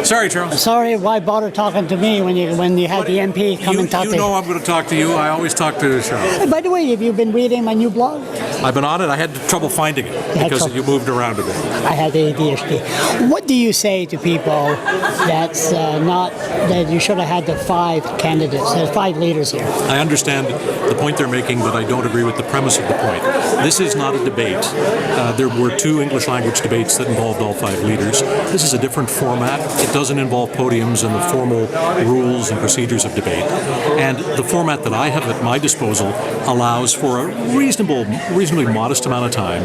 Sorry, Charles. Sorry, why bother talking to me when you had the MP come and talk to you? You know I'm going to talk to you. I always talk to Charles. By the way, have you been reading my new blog? I've been on it. I had trouble finding it because you moved around a bit. I had ADHD. What do you say to people that's not that you should have had the 5 candidates, there's 5 leaders here? I understand the point they're making, but I don't agree with the premise of the point. This is not a debate. There were 2 English language debates that involved all 5 leaders. This is a different format. It doesn't involve podiums and the formal rules and procedures of debate. And the format that I have at my disposal allows for a reasonably modest amount of time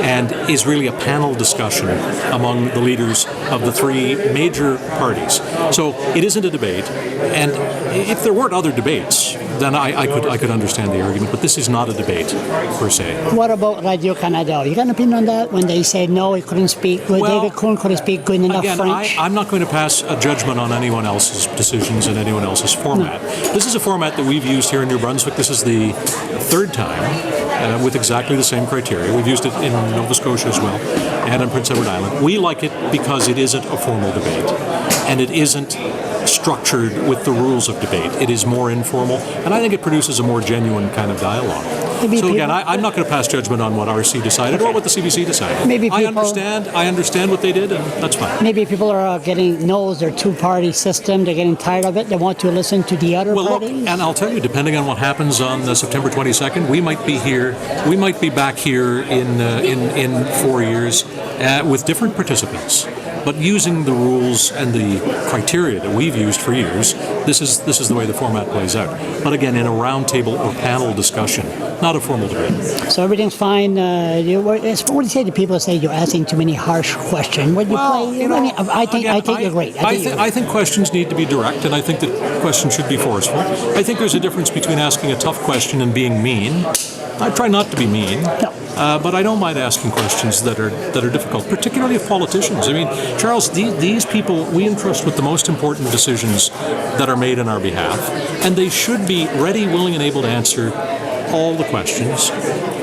and is really a panel discussion among the leaders of the 3 major parties. So it isn't a debate. And if there weren't other debates, then I could understand the argument, but this is not a debate per se. What about Radio Canada? You got an opinion on that when they say no, he couldn't speak good, well, David Cohn couldn't speak good enough again, French? I'm not going to pass a judgment on anyone else's decisions and anyone else's format. No. This is a format that we've used here in New Brunswick. This is the 3rd time with exactly the same criteria. We've used it in Nova Scotia as well and on Prince Edward Island. We like it because it isn't a formal debate and it isn't structured with the rules of debate. It is more informal, and I think it produces a more genuine kind of dialogue. So again, I'm not going to pass judgment on what RC decided or what the CBC decided. I understand what they did, and that's fine. Maybe people are getting knows their 2-party system. They're getting tired of it. They want to listen to the other parties. Look, and I'll tell you, depending on what happens on September 22nd, we might be here. We might be back here in 4 years with different participants. But using the rules and the criteria that we've used for years, this is the way the format plays out. But again, in a roundtable or panel discussion, not a formal debate. So everything's fine. What do you say to people that say you're asking too many harsh questions? When you play, I think you're great. I think questions need to be direct, and I think that questions should be forceful. I think there's a difference between asking a tough question and being mean. I try not to be mean, but I don't mind asking questions that are difficult, particularly of politicians. I mean, Charles, these people we entrust with the most important decisions that are made on our behalf, and they should be ready, willing, and able to answer all the questions.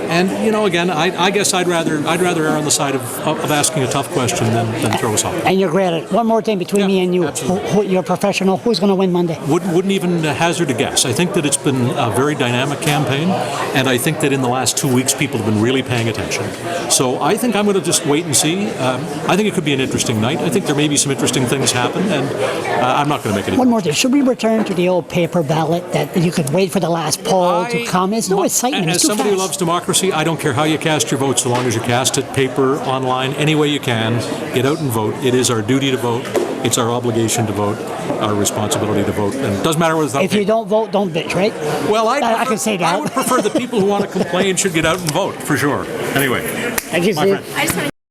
And again, I guess I'd rather err on the side of asking a tough question than throw us off. And you're great at it. One more thing between me and you. You're a professional. Who's going to win Monday? Wouldn't even hazard a guess. I think that it's been a very dynamic campaign, and I think that in the last 2 weeks people have been really paying attention. So I think I'm going to just wait and see. I think it could be an interesting night. I think there may be some interesting things happen, and I'm not going to make any. One more thing. Should we return to the old paper ballot that you could wait for the last poll to come? It's no excitement. As somebody who loves democracy, I don't care how you cast your vote, so long as you cast it paper, online, any way you can. Get out and vote. It is our duty to vote. It's our obligation to vote, our responsibility to vote, and it doesn't matter whether it's not. If you don't vote, don't bitch, right? Well, I can say that. I would prefer the people who want to complain should get out and vote, for sure. Anyway. Thank you, Steve.